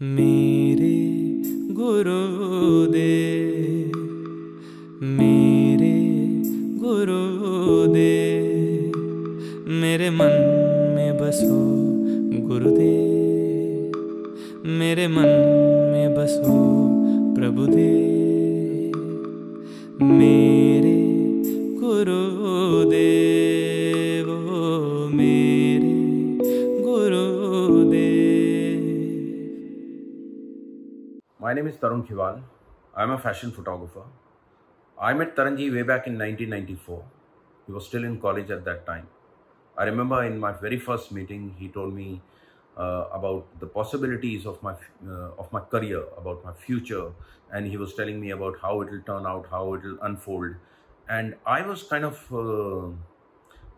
मेरे गुरुदेव, मेरे गुरुदेव, मेरे मन में बसो गुरुदेव, मेरे मन में बसो प्रभुदेव, मेरे गुरुदेव, ओ मेरे गुरुदेव। My name is Tarun Khiwal. I am a fashion photographer. I met Taranji way back in 1994. He was still in college at that time. I remember in my very first meeting, he told me about the possibilities of my career, about my future, and he was telling me about how it will turn out, how it will unfold, and I was kind of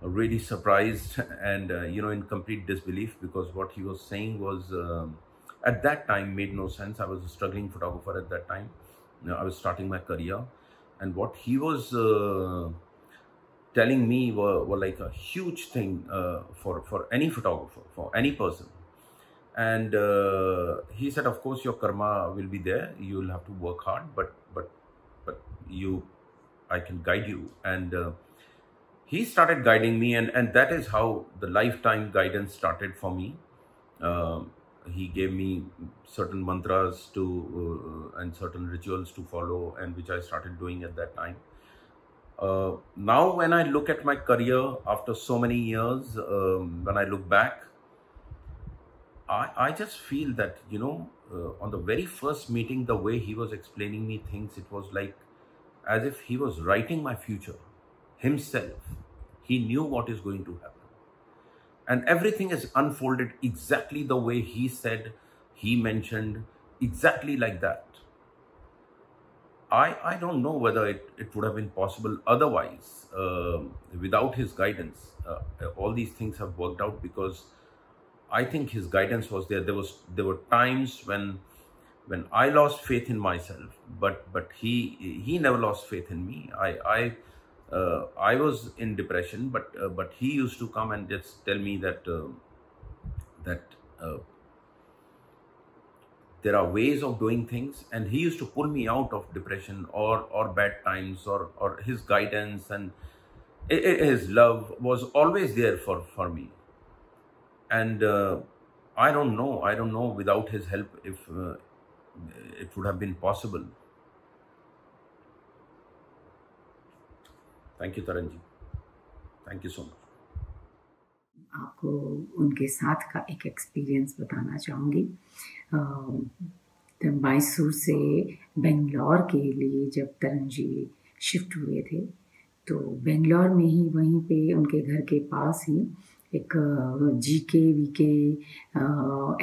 really surprised and in complete disbelief, because what he was saying was at that time made no sense. I was a struggling photographer at that time. I was starting my career, and what he was telling me were like a huge thing for any photographer, for any person. And he said, of course your karma will be there, you will have to work hard, but I can guide you. And he started guiding me, and that is how the lifetime guidance started for me. He gave me certain mantras to and certain rituals to follow, and which I started doing at that time. Now when I look at my career after so many years, when I look back, I just feel that on the very first meeting, the way he was explaining me things, it was like as if he was writing my future himself. He knew what is going to happen, and everything is unfolded exactly the way he said, he mentioned, exactly like that. I don't know whether it would have been possible otherwise, without his guidance. All these things have worked out because I think his guidance was there. There were times when I lost faith in myself, but he never lost faith in me. I was in depression, but he used to come and just tell me that there are ways of doing things, and he used to pull me out of depression or bad times, or his guidance and his love was always there for me. And I don't know without his help if it would have been possible. Thank you, Taranji. Thank you so much. आपको उनके साथ का एक experience बताना चाहूँगी। मैसूर से बेंगलोर के लिए जब तरन जी शिफ्ट हुए थे, तो बेंगलोर में ही वहीं पे उनके घर के पास ही एक GKVK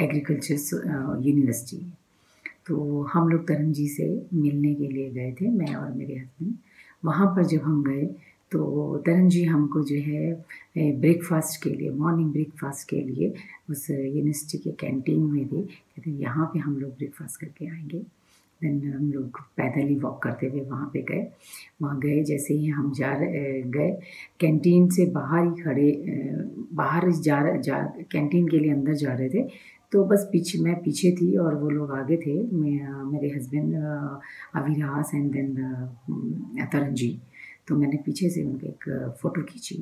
एग्रीकल्चर यूनिवर्सिटी। तो हम लोग तरन जी से मिलने के लिए गए थे, मैं और मेरे हस्बैंड। वहाँ पर जब हम गए तो तरन जी हमको जो है ब्रेकफास्ट के लिए, मॉर्निंग ब्रेकफास्ट के लिए उस यूनिवर्सिटी के कैंटीन में थे। कहते यहाँ पे हम लोग ब्रेकफास्ट करके आएंगे। देन हम लोग पैदल ही वॉक करते हुए वहाँ पे गए। वहाँ गए, जैसे ही हम गए कैंटीन से बाहर ही खड़े, बाहर कैंटीन के लिए अंदर जा रहे थे, तो बस मैं पीछे थी और वो लोग आगे थे। मेरे हस्बैंड अविराज एंड देन तरन जी। तो मैंने पीछे से उनके एक फ़ोटो खींची।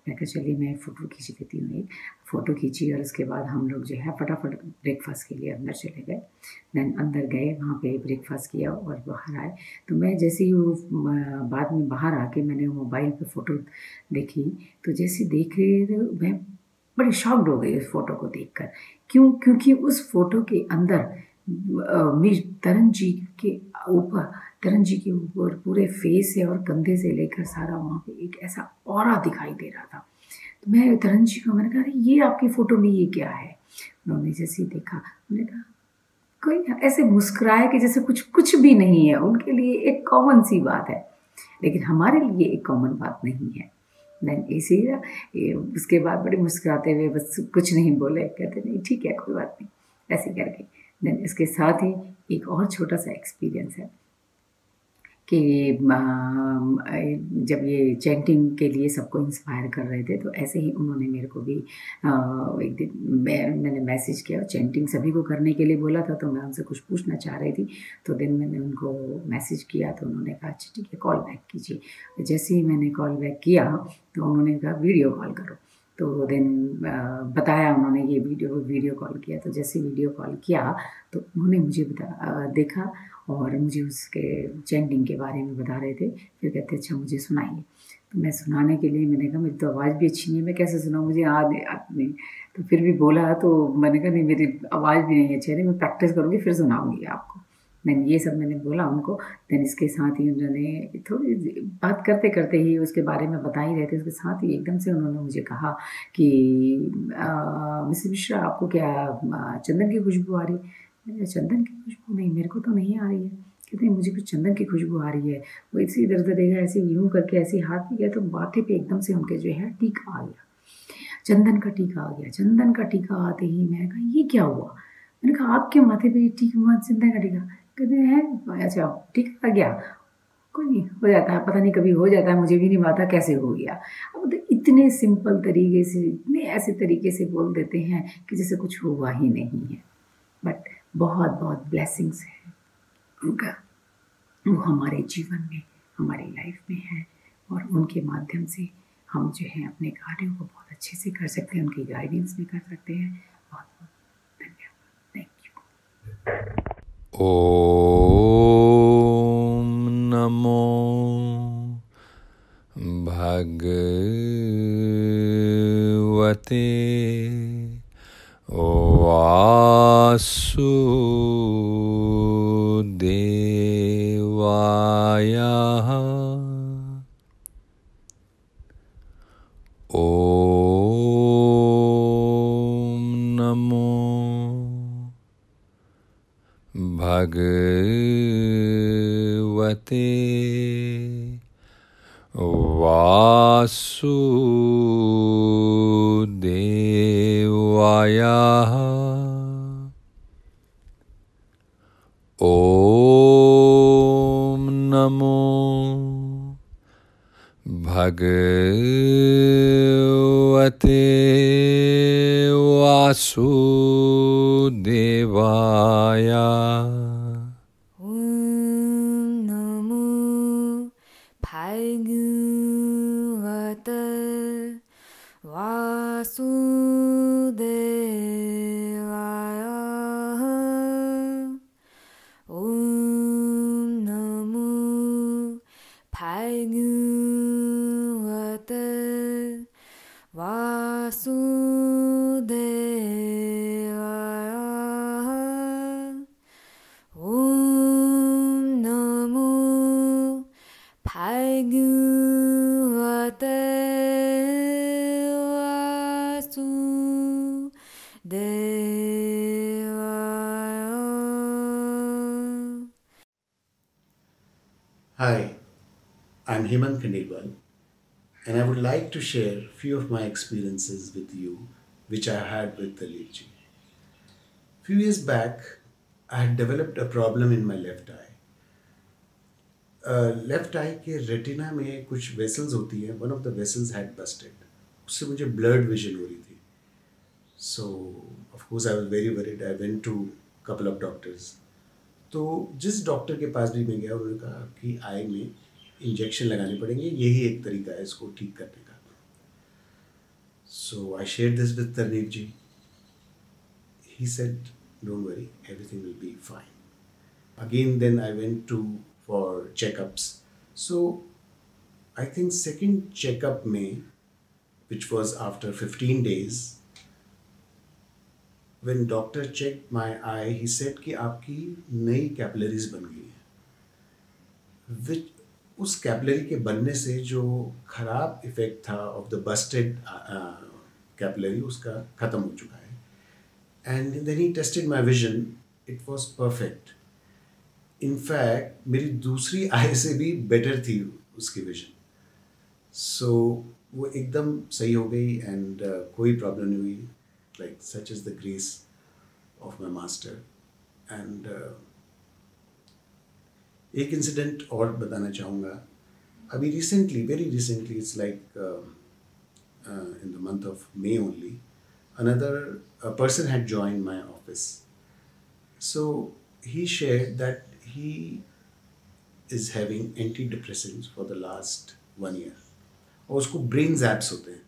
मैं कहा चलिए मैं फ़ोटो खींच लेती हूँ। एक फ़ोटो खींची और उसके बाद हम लोग जो है फटाफट ब्रेकफास्ट के लिए अंदर चले गए। देन अंदर गए, वहाँ पे ब्रेकफास्ट किया और बाहर आए। तो मैं जैसे ही वो बाद में बाहर आके मैंने मोबाइल पे फ़ोटो देखी, तो जैसे देख रही थी मैं बड़ी शॉक्ड हो गई उस फ़ोटो को देखकर। क्योंकि उस फ़ोटो के अंदर तरन जी के ऊपर पूरे फेस से और कंधे से लेकर सारा वहाँ पे एक ऐसा ऑरा दिखाई दे रहा था। तो मैं तरन जी को मैंने कहा अरे ये आपकी फ़ोटो में ये क्या है? उन्होंने जैसे देखा, मैंने कहा कोई ऐसे मुस्कुराए कि जैसे कुछ भी नहीं है। उनके लिए एक कॉमन सी बात है, लेकिन हमारे लिए एक कॉमन बात नहीं है। देन इसी उसके बाद बड़े मुस्कुराते हुए बस कुछ नहीं बोले, कहते नहीं ठीक है कोई बात नहीं, ऐसे करके। देन इसके साथ ही एक और छोटा सा एक्सपीरियंस है कि जब ये चैंटिंग के लिए सबको इंस्पायर कर रहे थे, तो ऐसे ही उन्होंने मेरे को भी एक दिन मैंने मैसेज किया, चैंटिंग सभी को करने के लिए बोला था, तो मैं उनसे कुछ पूछना चाह रही थी। तो दिन मैंने उनको मैसेज किया, तो उन्होंने कहा अच्छा ठीक है, कॉल बैक कीजिए। जैसे ही मैंने कॉल बैक किया तो उन्होंने कहा वीडियो कॉल करो। तो देन बताया उन्होंने ये वीडियो कॉल किया। तो जैसे वीडियो कॉल किया तो उन्होंने मुझे देखा और मुझे उसके चैंटिंग के बारे में बता रहे थे। फिर कहते अच्छा मुझे सुनाइए। तो मैं सुनाने के लिए मैंने कहा मेरी तो आवाज़ भी अच्छी नहीं है, मैं कैसे सुनाऊँ, मुझे आती नहीं। तो फिर भी बोला, तो मैंने कहा नहीं मेरी आवाज़ भी नहीं अच्छी है, मैं प्रैक्टिस करूँगी फिर सुनाऊँगी आपको। मैंने ये सब मैंने बोला उनको। देन इसके साथ ही उन्होंने थोड़ी बात करते करते ही उसके बारे में बता ही रहे थे, उसके साथ ही एकदम से उन्होंने मुझे कहा कि मिसेस मिश्रा आपको क्या चंदन की खुशबू आ रही है? मैंने कहा चंदन की खुशबू नहीं, मेरे को तो नहीं आ रही है। कहते हैं मुझे कुछ चंदन की खुशबू आ रही है। वो इसी इधर उधर देखा, ऐसे यूँ करके ऐसे हाथ में गया तो माथे पे एकदम से उनके जो है टीका आ गया, चंदन का टीका आ गया। चंदन का टीका आते ही मैंने कहा ये क्या हुआ? मैंने कहा आपके माथे पे टीका, चंदन का टीका? कहते हैं अच्छा टीका आ गया, कोई नहीं, हो जाता है, पता नहीं कभी हो जाता है, मुझे भी नहीं पता कैसे हो गया। अब तो इतने सिंपल तरीके से, इतने ऐसे तरीके से बोल देते हैं कि जैसे कुछ हुआ ही नहीं है। बट बहुत बहुत ब्लेसिंग्स है उनका, वो हमारे जीवन में, हमारी लाइफ में है, और उनके माध्यम से हम जो है अपने कार्यों को बहुत अच्छे से कर सकते हैं, उनकी गाइडेंस में कर सकते हैं। बहुत बहुत धन्यवाद, थैंक यू। ओम नमो भगवते वासुदेवाय। ओम नमो भगवते वासुदेवाय। ओम नमो भगवते वासुदेवाय। नमो भगवते वासुदेवाय। ओम नमो भगवते वासुदेवाय। ओम नमो भगवते वासुदेवाय। Hi, I'm Hemant Khandelwal, and I would like to share few of my experiences with you, which I had with Dalip ji. Few years back, I had developed a problem in my left eye. Left eye के retina में कुछ vessels होती हैं, one of the vessels had busted, उससे मुझे blurred vision हो रही थी. So of course I was very worried. I went to couple of doctors. तो जिस डॉक्टर के पास भी मैं गया उन्होंने कहा कि आई में इंजेक्शन लगाने पड़ेंगे, यही एक तरीका है इसको ठीक करने का. So I share this with Tarneev ji. He said don't worry, everything will be fine. Again then I went to for checkups. So I think second checkup में, which was after 15 days, when doctor checked my eye, he said कि आपकी नई capillaries बन गई है. Which उस capillary के बनने से जो खराब इफेक्ट था ऑफ द बस्टेड कैपिलरी उसका ख़त्म हो चुका है. And then he tested my vision. It was perfect. In fact मेरी दूसरी आई से भी बेटर थी उसकी विजन. सो वो एकदम सही हो गई एंड कोई प्रॉब्लम नहीं हुई. Like such is the grace of my master. And एक इंसिडेंट और बताना चाहूँगा. अभी recently, very recently, it's like in the month of May only, a person had joined my office. So he shared that he is having antidepressants for the last 1 year. और उसको brain जैप्स होते हैं.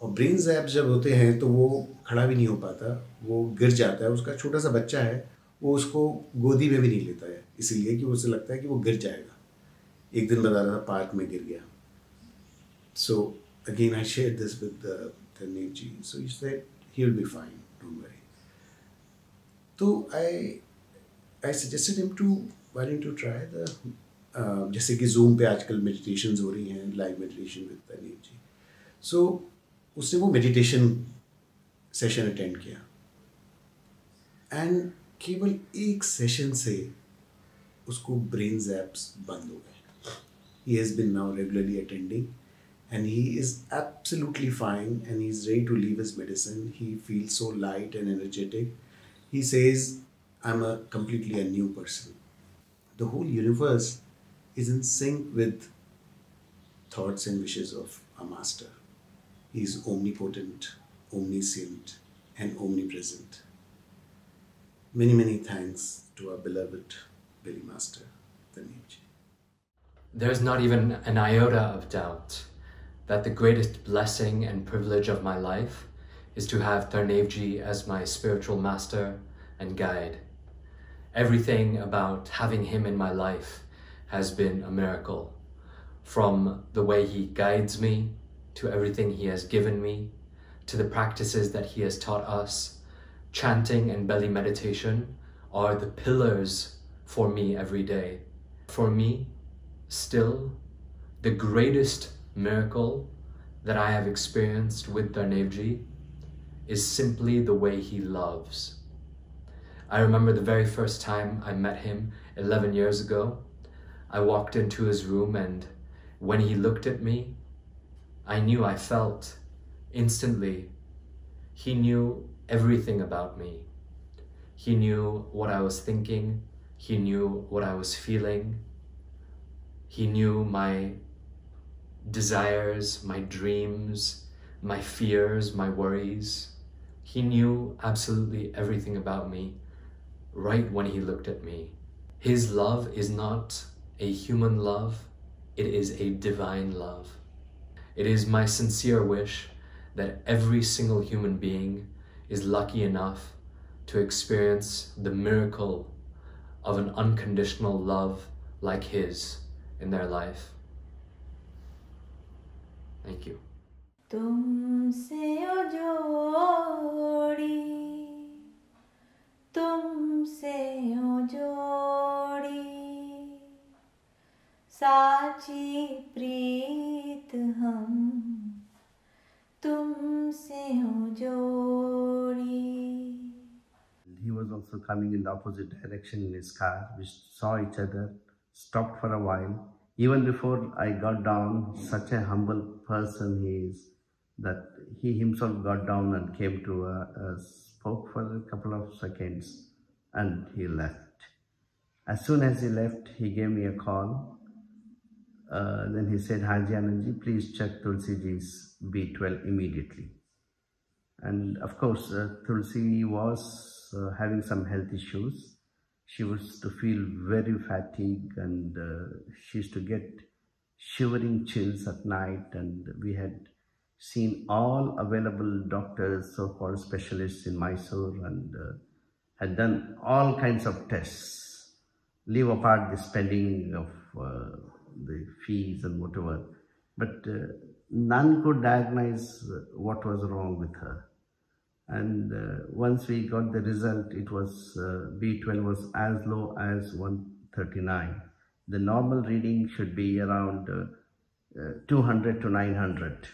और brain जैप्स जब होते हैं तो वो खड़ा भी नहीं हो पाता, वो गिर जाता है. उसका छोटा सा बच्चा है, वो उसको गोदी में भी नहीं लेता है, इसीलिए कि उसे लगता है कि वो गिर जाएगा. एक दिन बता रहा था पार्क में गिर गया. So again I shared this with Tarnev ji. So he said he'll be fine, don't worry. So I suggested him to, why don't you try the जैसे कि Zoom पे आजकल meditations हो रही हैं, live meditation with Tarnev ji. So उसने वो meditation session attend किया and केवल एक session से उसको brain zaps बंद हो गए. He has been now regularly attending and he is absolutely fine and he's ready to leave his medicine. He feels so light and energetic. He says, I'm completely a new person. The whole universe is in sync with thoughts and wishes of a master. He is omnipotent, omniscient and omnipresent. Many, many thanks to our beloved Billy Master, Tarnev ji. There's not even an iota of doubt that the greatest blessing and privilege of my life is to have Tarnev ji as my spiritual master and guide. Everything about having him in my life has been a miracle. From the way he guides me, to everything he has given me, to the practices that he has taught us. Chanting and belly meditation are the pillars for me every day. For me, still, the greatest miracle that I have experienced with Tarnev ji is simply the way he loves. I remember the very first time I met him 11 years ago. I walked into his room and when he looked at me, I knew, I felt instantly, he knew everything about me. He knew what I was thinking, he knew what I was feeling, he knew my desires, my dreams, my fears, my worries. He knew absolutely everything about me right when he looked at me. His love is not a human love, it is a divine love. It is my sincere wish that every single human being is lucky enough to experience the miracle of an unconditional love like his in their life. Thank you. तुमसे ओ जोड़ी, तुमसे ओ जोड़ी, साची प्रीत हम तुमसे ओ जोड़ी. He was also coming in the opposite direction in his car. We saw each other, stopped for a while. Even before I got down, such a humble person he is, that he himself got down and came to spoke for a couple of seconds and he left. As soon as he left, he gave me a call. Then he said, Haji Anandji, please check Tulsi ji's B12 immediately. And of course, Tulsi was having some health issues. She used to feel very fatigued and she used to get shivering chills at night, and we had seen all available doctors, so-called specialists in Mysore, and had done all kinds of tests. Leave apart the spending of the fees and whatever, but none could diagnose what was wrong with her. And once we got the result, it was B12 was as low as 139. The normal reading should be around 200 to 900.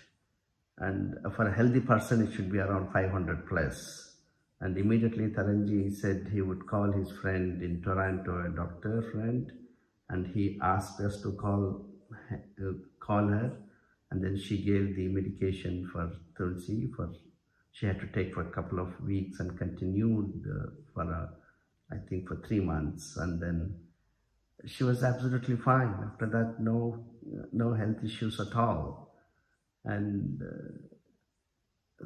And for a healthy person, it should be around 500 plus. And immediately Taranji said he would call his friend in Toronto, a doctor friend, and he asked us to call her. And then she gave the medication for Tulsi she had to take for a couple of weeks and continued for I think for 3 months. And then she was absolutely fine. After that, no health issues at all. And I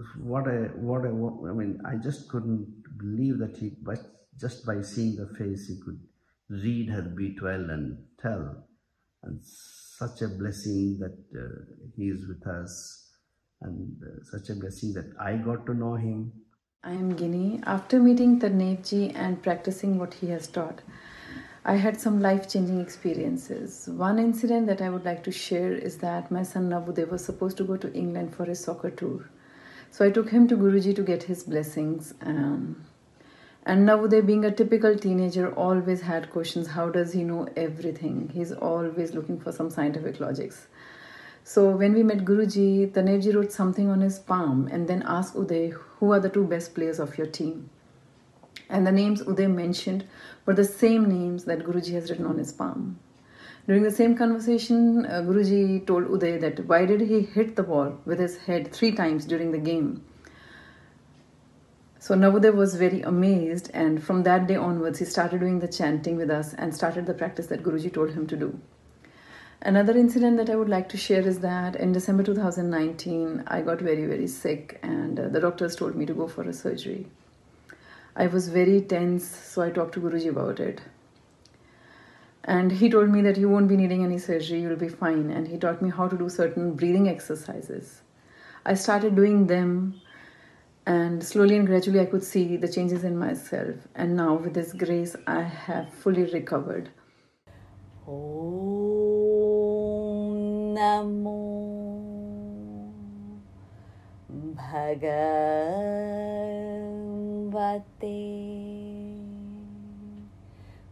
mean, I just couldn't believe that but just by seeing the face, he could read her B12 and tell. And such a blessing that he is with us, and such a blessing that I got to know him. I am Ginny. After meeting Tarnavji and practicing what he has taught, I had some life-changing experiences. One incident that I would like to share is that my son Navudev was supposed to go to England for his soccer tour. So I took him to Guruji to get his blessings. And Navudev, being a typical teenager, always had questions. How does he know everything? He's always looking for some scientific logics. So when we met Guruji, Tarnavji wrote something on his palm and then asked Uday, who are the two best players of your team? And the names Uday mentioned were the same names that Guruji has written on his palm. During the same conversation, Guruji told Uday that why did he hit the ball with his head 3 times during the game? So Navudev was very amazed, and from that day onwards, he started doing the chanting with us and started the practice that Guruji told him to do. Another incident that I would like to share is that in December 2019, I got very, very sick, and the doctors told me to go for a surgery. I was very tense, so I talked to Guruji about it. And he told me that you won't be needing any surgery, you'll be fine. And he taught me how to do certain breathing exercises. I started doing them, and slowly and gradually I could see the changes in myself. And now with His grace, I have fully recovered. Om Namo Bhagavate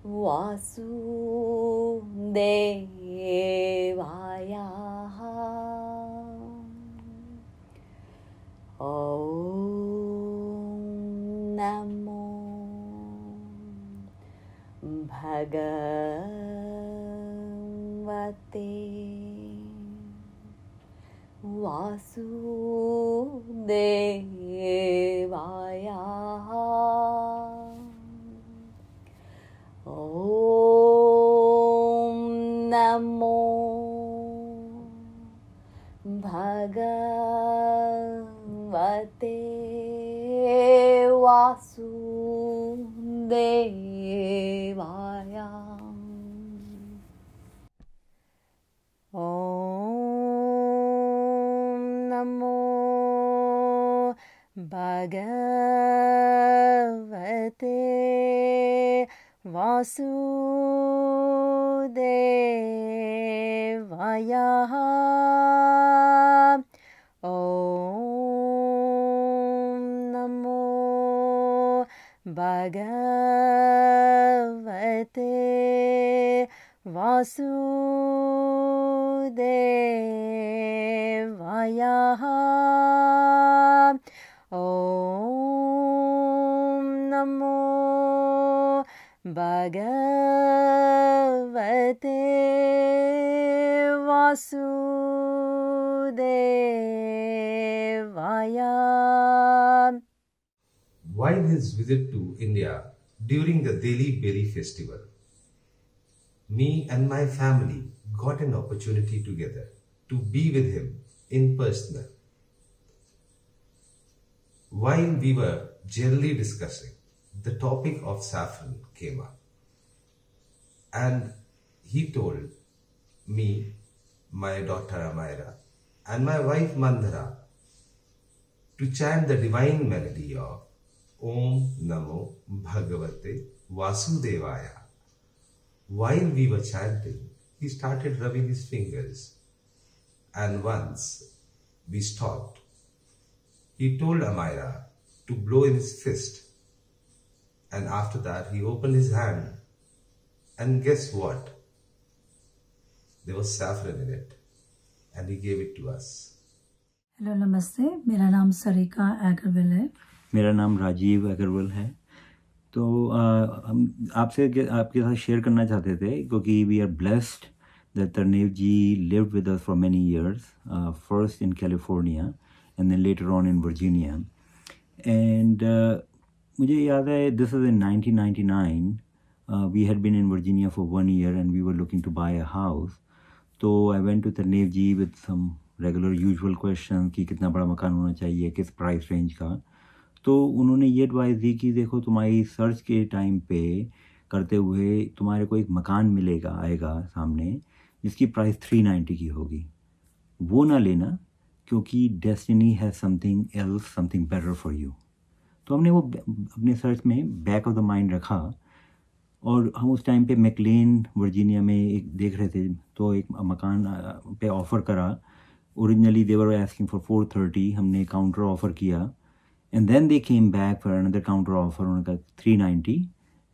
Vasudevaya. Om Namo Bhagavate Vasudevaya. Om Namo Bhagavate Vasudevaya. Om Namo Bhagavate Vasudevaya. Om Namo Bhagavate Vasudevaya. Om Namo Bhagavate Vasudevaya. While his visit to India during the Delhi Berry Festival, me and my family got an opportunity together to be with him in person. While we were generally discussing, the topic of saffron came up, and he told me, my daughter Amira, and my wife Mandhara to chant the divine melody of Om Namo Bhagavate Vasudevaya. While we were chanting, he started rubbing his fingers, and once we stopped, he told Amira to blow in his fist, and after that he opened his hand, and guess what? There was saffron in it, and he gave it to us. Hello नमस्ते, मेरा नाम सरिका अग्रवाल है। मेरा नाम राजीव अग्रवाल है। तो हम आपसे आपके साथ शेयर करना चाहते थे क्योंकि we are blessed that Tarnev ji lived with us for many years, first in California and then later on in Virginia. And मुझे याद है this is in 1999 We had been in Virginia for 1 year and we were looking to buy a house. तो I went to Tarnev ji with some regular usual questions कि कितना बड़ा मकान होना चाहिए, किस प्राइस रेंज का. तो उन्होंने ये एडवाइस दी कि देखो तुम्हारी सर्च के टाइम पे करते हुए तुम्हारे को एक मकान मिलेगा आएगा सामने जिसकी प्राइस 390 की होगी. वो ना लेना क्योंकि destiny has something else, something better for you. तो हमने वो अपने सर्च में बैक ऑफ द माइंड रखा और हम उस टाइम पे मैकलेन वर्जीनिया में एक देख रहे थे. तो एक मकान पे ऑफ़र करा. Originally they were asking for 430. हमने काउंटर ऑफ़र किया and then they came back for another counter offer. उनका 390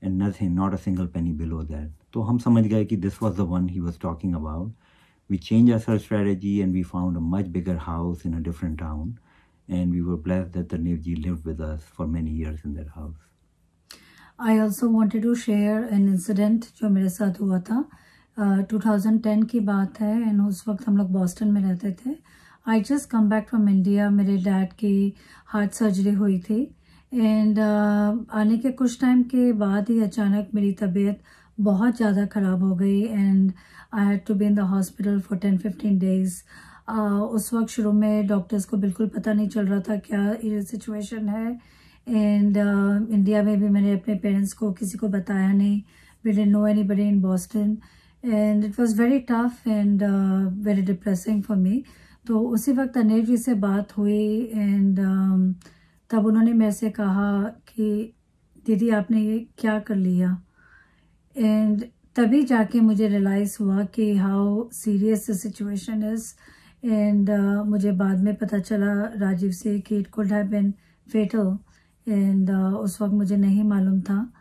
and nothing, not a single penny below that. तो हम समझ गए कि this was the one he was talking about. We changed our search strategy and we found a much bigger house in a different town, and we were blessed that Tarnev ji lived with us for many years in that house. I also wanted to share an incident जो मेरे साथ हुआ था. 2010 की बात है and उस वक्त हम लोग बॉस्टन में रहते थे. I just come back from India. मेरे डैड की हार्ट सर्जरी हुई थी and आने के कुछ टाइम के बाद ही अचानक मेरी तबीयत बहुत ज़्यादा ख़राब हो गई and I had to be in the hospital for 10-15 days. उस वक्त शुरू में डॉक्टर्स को बिल्कुल पता नहीं चल रहा था क्या ये सिचुएशन है एंड इंडिया में भी मैंने अपने पेरेंट्स को किसी को बताया नहीं. We didn't know anybody in Boston and it was very tough and very depressing for me. तो उसी वक्त तनेव जी से बात हुई एंड तब उन्होंने मेरे से कहा कि दीदी आपने ये क्या कर लिया. एंड तभी जाके मुझे रियलाइज़ हुआ कि how serious the situation is. And मुझे बाद में पता चला राजीव से कि it could have been fatal and उस वक्त मुझे नहीं मालूम था.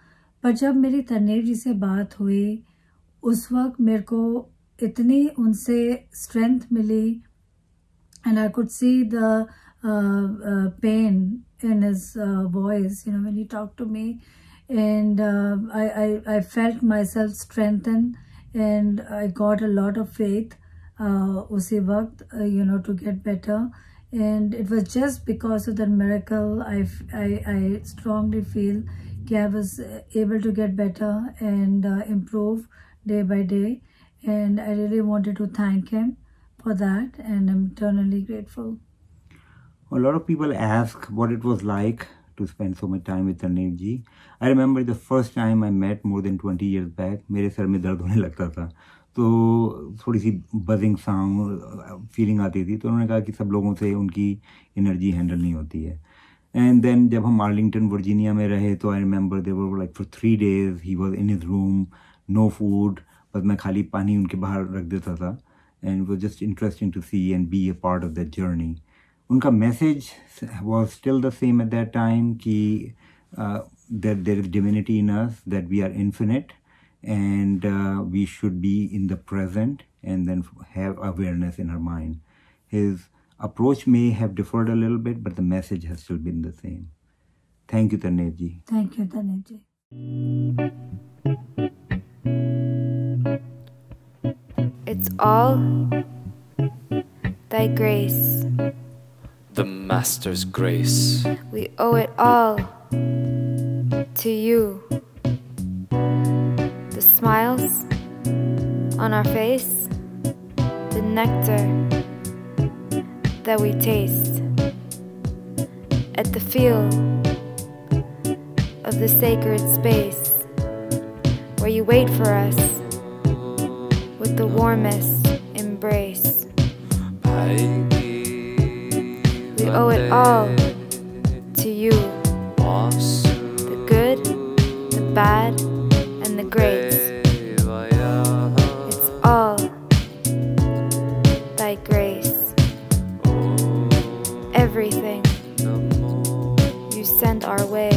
पर जब मेरी तनेव जी से बात हुई उस वक्त मेरे को इतनी उनसे स्ट्रेंथ मिली and I could see the pain in his voice you know when he talk to me. And I felt myself strengthened and I got a lot of faith उसी वक्त you know to get better. And it was just because of that miracle I strongly feel that I was able to get better and improve day by day. And I really wanted to thank him for that and I'm eternally grateful. A lot of people ask what it was like to spend so much time with Tarnev ji. I remember the first time I met more than 20 years back, मेरे sir में दर्द होने लगता था तो थोड़ी सी buzzing sound feeling आती थी. तो उन्होंने कहा कि सब लोगों से उनकी एनर्जी हैंडल नहीं होती है. एंड देन जब हम आर्लिंगटन वर्जीनिया में रहे तो I remember they were like for 3 days he was in his room, no food, बस मैं खाली पानी उनके बाहर रख देता था. And it was just interesting to see and be a part of that journey. उनका message was still the same at that time कि that there is divinity in us, that we are infinite and we should be in the present and then have awareness in our mind. His approach may have differed a little bit but the message has still been the same. Thank you Tarnev ji. Thank you Tarnev ji. It's all thy grace. The Master's grace. We owe it all to you. The smiles on our face, the nectar that we taste at the feel of the sacred space where you wait for us with the warmest embrace. We owe it all to you. The good, the bad, and the great. It's all thy grace. Everything you send our way.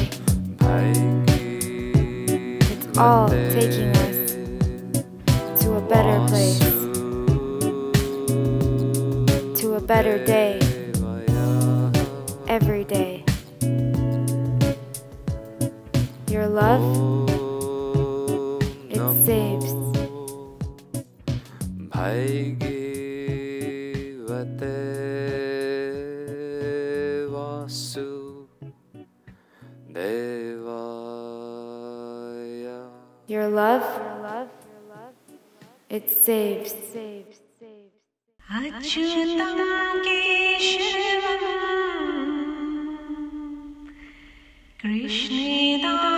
It's all taking us to a better place, to a better day. Every day. Your love, it saves. Bhagavate Vasu Devaya. Your love, it saves. अच्युतं केशवं कृष्णे दामोदरं